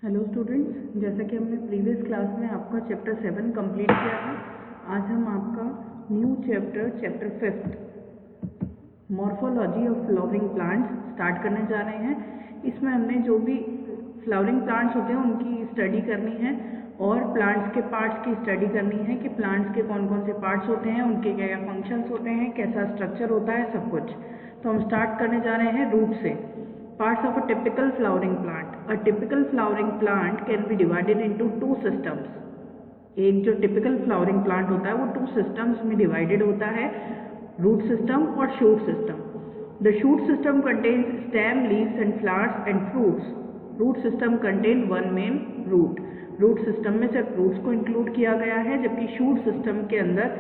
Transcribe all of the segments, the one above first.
Hello students, जैसा कि हमने प्रीवियस क्लास में आपका चैप्टर 7 कंप्लीट किया है, आज हम आपका new chapter 5 morphology of flowering plants start करने जा रहे हैं। इसमें हमने जो भी फ्लावरिंग प्लांट्स होते हैं उनकी स्टडी करनी है और प्लांट्स के पार्ट्स की स्टडी करनी है कि प्लांट्स के कौन कौन से पार्ट्स होते हैं, उनके क्या क्या फंक्शंस होते हैं, कैसा स्ट्रक्चर होता है, सब कुछ। तो हम स्टार्ट करने जा रहे हैं रूट से। Parts of a typical flowering plant. A typical flowering plant can be divided into two systems. एक जो typical flowering plant होता है वो two systems में divided होता है, root system और shoot system. The shoot system contains stem, leaves and flowers and fruits. Root system contain one main root. Root system में सिर्फ roots को include किया गया है, जबकि shoot system के अंदर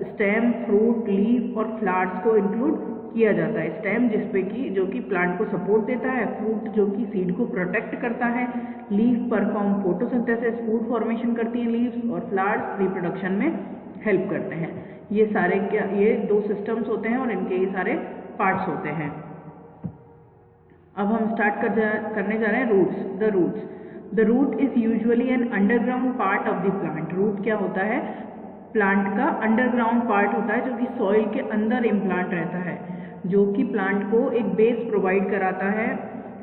stem, fruit, leaf और flowers को include किया जाता है। स्टेम जिसपे कि जो कि प्लांट को सपोर्ट देता है, फ्रूट जो कि सीड को प्रोटेक्ट करता है, leaf perform photosynthesis, food formation करती है लीव्स, और फ्लावर्स रिप्रोडक्शन में हेल्प करते हैं। ये सारे ये दो सिस्टम्स होते हैं और इनके ये सारे पार्ट्स होते हैं। अब हम स्टार्ट करने जा रहे हैं roots. The root is usually an underground part of the plant. Root क्या होता है? प्लांट का अंडरग्राउंड पार्ट होता है जो कि सॉइल के अंदर इम्प्लांट रहता है, जो कि प्लांट को एक बेस प्रोवाइड कराता है,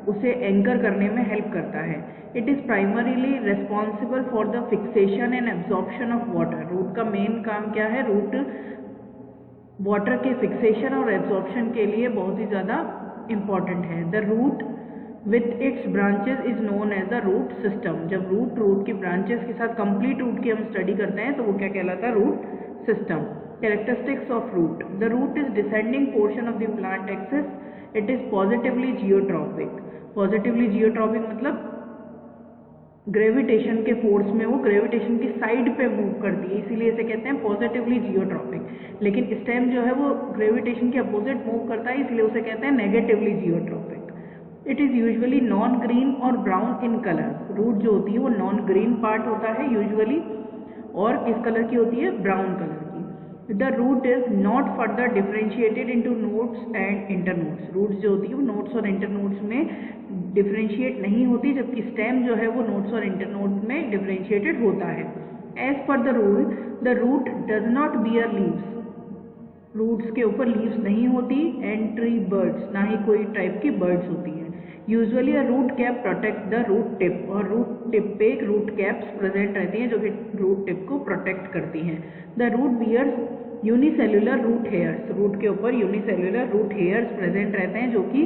उसे एंकर करने में हेल्प करता है। It is primarily responsible for the fixation and absorption of water. Root का मेन काम क्या है? रूट वाटर के फिक्सेशन और एब्जॉर्प्शन के लिए बहुत ही ज़्यादा इम्पॉर्टेंट है। The root with its branches is known as the root system. जब रूट की ब्रांचेस के साथ कंप्लीट रूट की हम स्टडी करते हैं तो वो क्या कहलाता है? Root system. Characteristics of root. The root is descending portion of the plant axis. It is positively geotropic. Positively geotropic मतलब ग्रेविटेशन के फोर्स में वो ग्रेविटेशन की साइड पे मूव करती है, इसीलिए इसे कहते हैं पॉजिटिवली जियोट्रॉपिक। लेकिन स्टेम जो है वो ग्रेविटेशन के अपोजिट मूव करता है, इसलिए उसे कहते हैं negatively geotropic. It is usually non green और ब्राउन इन कलर। रूट जो होती है वो नॉन ग्रीन पार्ट होता है यूजुअली, और किस कलर की होती है? ब्राउन कलर की। The root is not further differentiated into nodes and internodes. Roots जो होती है वो nodes और internodes में differentiate नहीं होती, जबकि stem जो है वो nodes और internodes में differentiated होता है। As per the rule, the root does not bear leaves. Roots के ऊपर leaves नहीं होती, and tree buds, ना ही कोई type की birds होती हैं। Usually root cap protect the root tip, और रूट टिप पे रूट कैप्स प्रेजेंट रहती हैं जो कि रूट टिप को प्रोटेक्ट करती हैं। The root bears unicellular root hairs. Root के ऊपर यूनिसेल्युलर रूट हेयर्स प्रेजेंट रहते हैं जो कि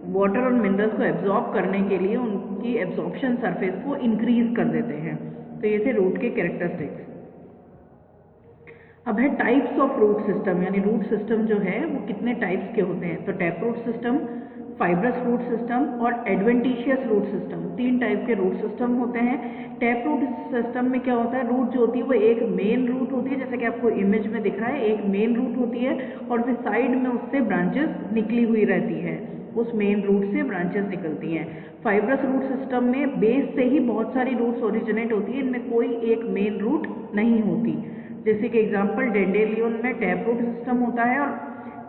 वाटर और मिनरल्स को एब्जॉर्ब करने के लिए उनकी एब्जॉर्प्शन सरफेस को इंक्रीज कर देते हैं। तो ये थे रूट के कैरेक्टरिस्टिक्स। अब है टाइप्स ऑफ रूट सिस्टम, यानी रूट सिस्टम जो है वो कितने टाइप्स के होते हैं। तो tap root system, fibrous root system और एडवेंटिशियस रूट सिस्टम, तीन टाइप के रूट सिस्टम होते हैं। टैप रूट सिस्टम में क्या होता है? रूट जो होती है वो एक मेन रूट होती है, जैसे कि आपको इमेज में दिख रहा है, एक मेन रूट होती है और फिर साइड में उससे ब्रांचेस निकली हुई रहती है, उस मेन रूट से ब्रांचेस निकलती हैं। फाइब्रस रूट सिस्टम में बेस से ही बहुत सारी रूट्स ओरिजिनेट होती है, इनमें कोई एक मेन रूट नहीं होती। जैसे कि एग्जाम्पल डेंडेलियन में टैप रूट सिस्टम होता है और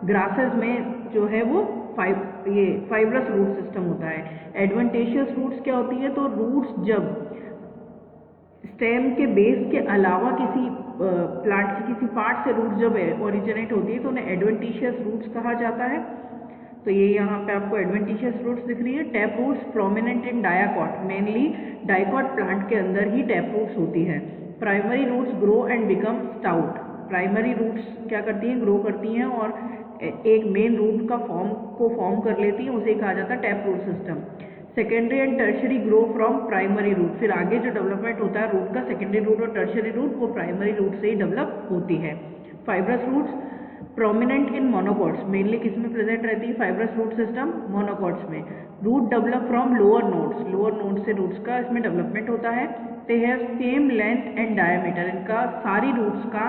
ग्रासेस में जो है वो फाइब्रस रूट सिस्टम होता है। एडवेंटिशियस रूट्स क्या होती है? तो रूट्स जब स्टेम के बेस के अलावा किसी प्लांट के किसी पार्ट से रूट जब ओरिजिनेट होती है तो उन्हें एडवेंटिशियस रूट्स कहा जाता है। तो ये यहाँ पे आपको एडवेंटिशियस रूट्स दिख रही है। Tap roots prominent in dicot, mainly dicot plant के अंदर ही टैप रूट्स होती है। Primary roots grow and become stout. Primary roots क्या करती हैं? ग्रो करती हैं और एक मेन रूट का फॉर्म कर लेती है, उसे कहा जाता है tap root system. Secondary and tertiary grow from primary root. फिर आगे जो डेवलपमेंट होता है रूट का, सेकेंडरी रूट और टर्शरी रूट, वो प्राइमरी रूट से ही डेवलप होती है। Fibrous roots prominent in monocots, mainly किस में प्रेजेंट रहती है? फाइब्रस रूट सिस्टम मोनोकॉट्स में। Root develop from lower nodes, lower node से रूट्स का इसमें डेवलपमेंट होता है। They have same length and diameter, इनका सारी रूट्स का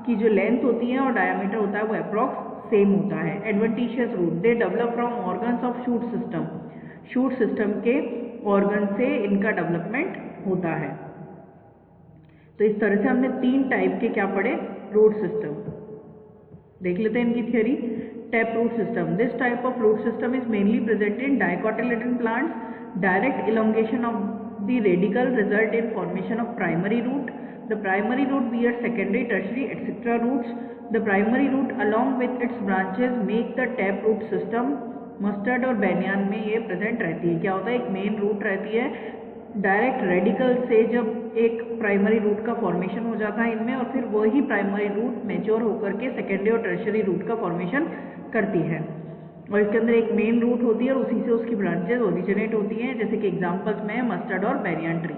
की जो लेंथ होती है और डायमीटर होता है वो अप्रॉक्स सेम होता है। Adventitious root, they develop from organs of shoot system, shoot system के ऑर्गन से इनका डेवलपमेंट होता है। तो इस तरह से हमने तीन टाइप के क्या पढ़े? Root system. देख लेते हैं इनकी theory. Tap root system, this type of root system is mainly present in dicotyledon plants. Direct elongation of the radicle result in formation of primary root. The primary root bears secondary, tertiary, etc. roots. The primary root along with its branches make the tap root system. Mustard और बैनियान में ये present रहती है. क्या होता है, एक main root रहती है, डायरेक्ट रेडिकल से जब एक प्राइमरी रूट का फॉर्मेशन हो जाता है इनमें, और फिर वही प्राइमरी रूट मैच्योर होकर के सेकेंडरी और टर्शियरी रूट का फॉर्मेशन करती है. और इसके अंदर एक मेन रूट होती है और उसी से उसकी ब्रांचेस ओरिजिनेट होती हैं, जैसे कि एग्जांपल्स में है मस्टर्ड और बैनियान ट्री.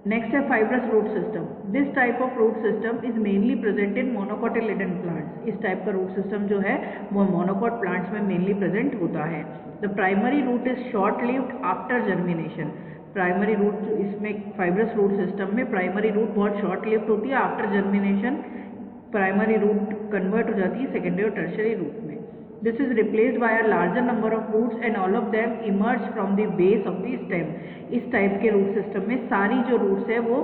नेक्स्ट है fibrous root system. This type of root system is mainly present in monocotyledon plants. इस टाइप का रूट सिस्टम जो है वो मोनोकोट प्लांट्स में मेनली प्रेजेंट होता है. The primary root is short lived after germination. Primary root इसमें fibrous root system में प्राइमरी रूट बहुत शॉर्ट लिव्ड होती है. After germination primary root convert हो जाती है सेकेंडरी और टर्शियरी रूट में. This is replaced by a larger number of roots and all of them emerge from the base of the stem. इस type के root system में सारी जो रूट्स है वो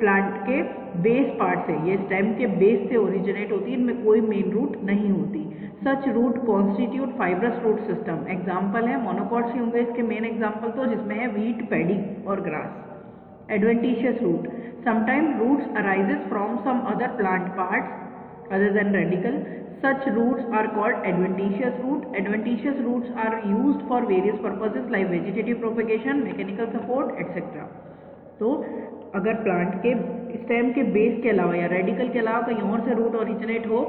प्लांट के बेस पार्ट से, ये स्टेम के बेस से ओरिजिनेट होती है, इनमें कोई मेन रूट नहीं होती. Such root constitute fibrous root system. Example है मोनोकॉट्स ही होंगे इसके मेन एग्जाम्पल, तो जिसमें है व्हीट, पैडी और grass. Adventitious root. Sometime roots arises from some other plant parts other than radical. Such roots are called adventitious root. Adventitious roots are used for various purposes like vegetative propagation, mechanical support, etc. तो अगर plant के stem के base के अलावा या radical के अलावा कहीं और से रूट ओरिजिनेट हो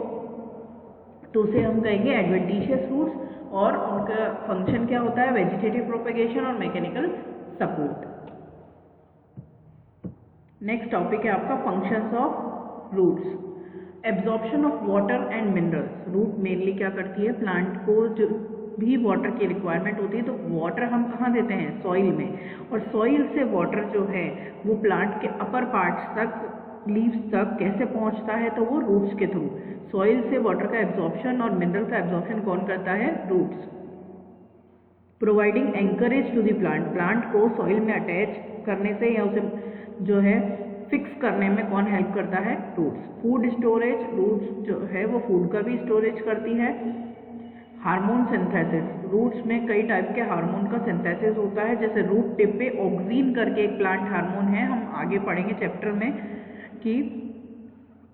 तो उसे हम कहेंगे एडवेंटिशियस रूट्स, और उनका फंक्शन क्या होता है, वेजिटेटिव प्रोपेगेशन और मैकेनिकल सपोर्ट. नेक्स्ट टॉपिक है आपका functions of roots. Absorption of water and minerals. Root mainly क्या करती है, प्लांट को जो भी वाटर की रिक्वायरमेंट होती है तो वाटर हम कहाँ देते हैं, सॉइल में, और सॉइल से वाटर जो है वो प्लांट के अपर पार्ट्स तक, लीव्स तक कैसे पहुँचता है, तो वो रूट्स के थ्रू. सॉइल से वाटर का एब्जॉर्प्शन और मिनरल का एब्जॉर्प्शन कौन करता है, roots. Providing anchorage to the plant. Plant को सॉइल में अटैच करने से या उसे जो है फिक्स करने में कौन हेल्प करता है, रूट्स. Food storage. रूट्स जो है वो फूड का भी स्टोरेज करती है. Hormone synthesis. रूट्स में कई टाइप के हार्मोन का सिंथेसिस होता है, जैसे रूट टिप पे ऑक्सीन करके एक प्लांट हार्मोन है, हम आगे पढ़ेंगे चैप्टर में कि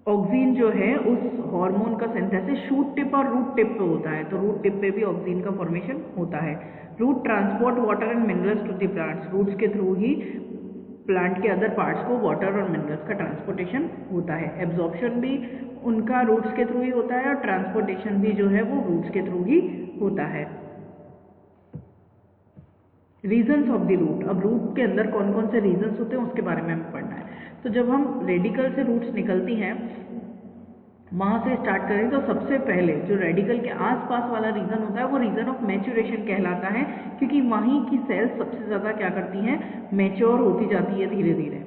ऑक्सीन जो है उस हार्मोन का सिंथेसिस शूट टिप और रूट टिप पे होता है, तो रूट टिप पे भी ऑक्सीन का फॉर्मेशन होता है. Root transport water and minerals to the plants. Roots के थ्रू ही प्लांट के अदर पार्ट्स को वाटर और मिनरल्स का ट्रांसपोर्टेशन होता है. एब्जॉर्प्शन भी उनका रूट्स के थ्रू ही होता है और ट्रांसपोर्टेशन भी जो है वो रूट्स के थ्रू ही होता है. Regions of the root. अब रूट के अंदर कौन कौन से रीजन्स होते हैं उसके बारे में हमें पढ़ना है. तो जब हम रेडिकल से रूट्स निकलती हैं वहाँ से स्टार्ट करें तो सबसे पहले जो रेडिकल के आसपास वाला रीजन होता है वो रीजन ऑफ मैच्योरेशन कहलाता है, क्योंकि वहीं की सेल्स सबसे ज़्यादा क्या करती हैं, मैच्योर होती जाती है धीरे धीरे.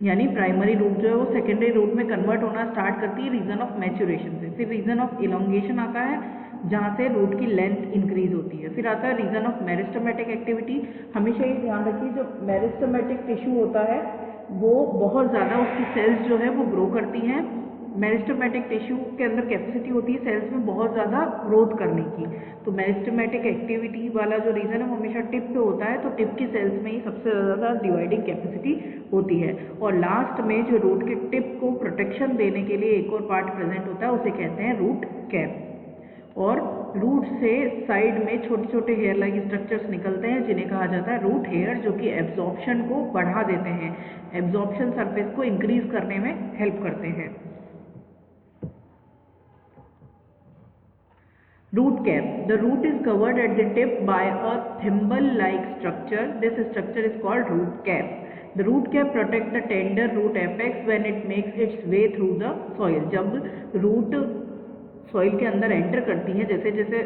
यानी प्राइमरी रूट जो है वो सेकेंडरी रूट में कन्वर्ट होना स्टार्ट करती है रीजन ऑफ मैच्योरेशन से. फिर रीजन ऑफ इलोंगेशन आता है जहाँ से रूट की लेंथ इंक्रीज होती है. फिर आता है रीजन ऑफ मेरिस्टेमेटिक एक्टिविटी. हमेशा ये ध्यान रखिए जो मेरिस्टेमेटिक टिश्यू होता है वो बहुत ज़्यादा उसकी सेल्स जो है वो ग्रो करती हैं. मेरिस्टेमेटिक टिश्यू के अंदर कैपेसिटी होती है सेल्स में बहुत ज़्यादा ग्रोथ करने की. तो मेरिस्टेमेटिक एक्टिविटी वाला जो रीजन है वो हमेशा टिप पे होता है, तो टिप की सेल्स में ही सबसे ज़्यादा डिवाइडिंग कैपेसिटी होती है. और लास्ट में जो रूट के टिप को प्रोटेक्शन देने के लिए एक और पार्ट प्रेजेंट होता है उसे कहते हैं रूट कैप. और रूट से साइड में छोटे छोटे हेयर लाइक स्ट्रक्चर्स निकलते हैं जिन्हें कहा जाता है रूट हेयर, जो कि एब्जॉर्प्शन को बढ़ा देते हैं, एब्जॉर्प्शन सरफेस को इंक्रीज करने में हेल्प करते हैं. Root cap. The root is covered at the tip by a thimble-like structure. This structure is called root cap. The root cap protects the tender root apex when it makes its way through the soil. जब root soil के अंदर enter करती है, जैसे जैसे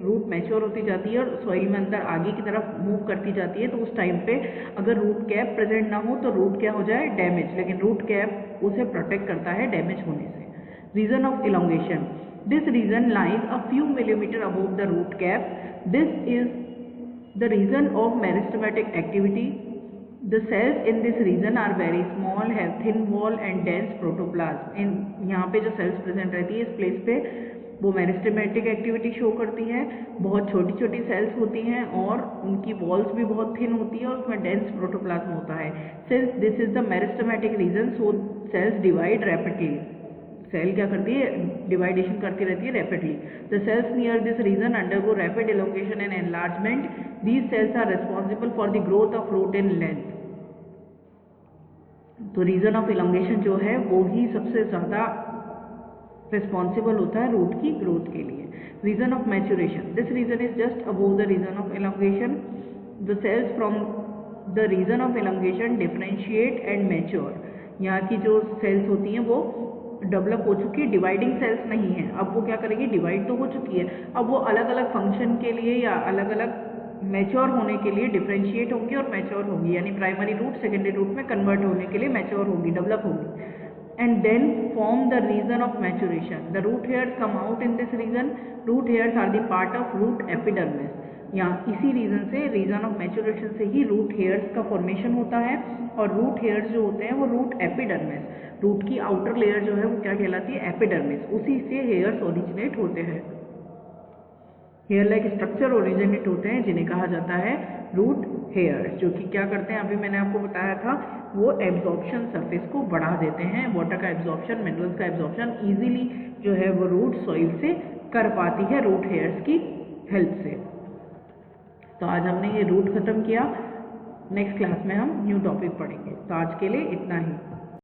root mature होती जाती है और सॉइल में अंदर आगे की तरफ मूव करती जाती है, तो उस टाइम पे अगर रूट कैप प्रेजेंट ना हो तो रूट क्या हो जाए, डैमेज. लेकिन रूट कैप उसे प्रोटेक्ट करता है डैमेज होने से. Region of elongation. This region lies a few millimeters above the root cap. This is the region of meristematic activity. The cells in this region are very small, have thin wall and dense protoplasm. यहाँ पे जो cells present रहती है इस place पे वो meristematic activity show करती है, बहुत छोटी छोटी सेल्स होती हैं और उनकी वॉल्स भी बहुत थिन होती है और उसमें डेंस प्रोटोप्लाज्म होता है। Since this is the meristematic region, so cells divide rapidly. Cell क्या करती है, डिवाइडेशन करती रहती है rapidly. The cells near this region undergo rapid elongation and enlargement. These cells are responsible for the growth of root in length. तो region of elongation जो है वो ही सबसे ज्यादा रिस्पॉन्सिबल होता है रूट की ग्रोथ के लिए। Region of maturation, this region is just above the region of elongation. The cells from the region of elongation differentiate and mature. यहाँ की जो सेल्स होती हैं वो डेवलप हो चुकी है, डिवाइडिंग सेल्स नहीं है। अब वो क्या करेगी, डिवाइड तो हो चुकी है, अब वो अलग अलग फंक्शन के लिए या अलग अलग मैच्योर होने के लिए डिफरेंशिएट होंगी और मैच्योर होंगी, यानी प्राइमरी रूट सेकेंडरी रूट में कन्वर्ट होने के लिए मैच्योर होगी, डेवलप होगी। And then form the region of maturation. The root hairs come out in this region. Root hairs are the part of root epidermis. यहाँ इसी रीजन से, region of maturation से ही रूट हेयर्स का formation होता है। और रूट हेयर्स जो होते हैं वो रूट एपिडर्मिस, रूट की आउटर लेयर जो है वो क्या कहलाती है, एपिडर्मिस, उसी से हेयर्स ओरिजिनेट होते हैं। हेयर लाइक स्ट्रक्चर ओरिजिनेट होते हैं जिन्हें कहा जाता है रूट हेयर, जो कि क्या करते हैं, अभी मैंने आपको बताया था, वो एब्जॉर्प्शन सरफेस को बढ़ा देते हैं। वाटर का एब्जॉर्प्शन, मिनरल्स का एब्जॉर्प्शन इजीली जो है वो रूट सॉइल से कर पाती है रूट हेयर्स की हेल्प से। तो आज हमने ये रूट खत्म किया, नेक्स्ट क्लास में हम न्यू टॉपिक पढ़ेंगे। तो आज के लिए इतना ही।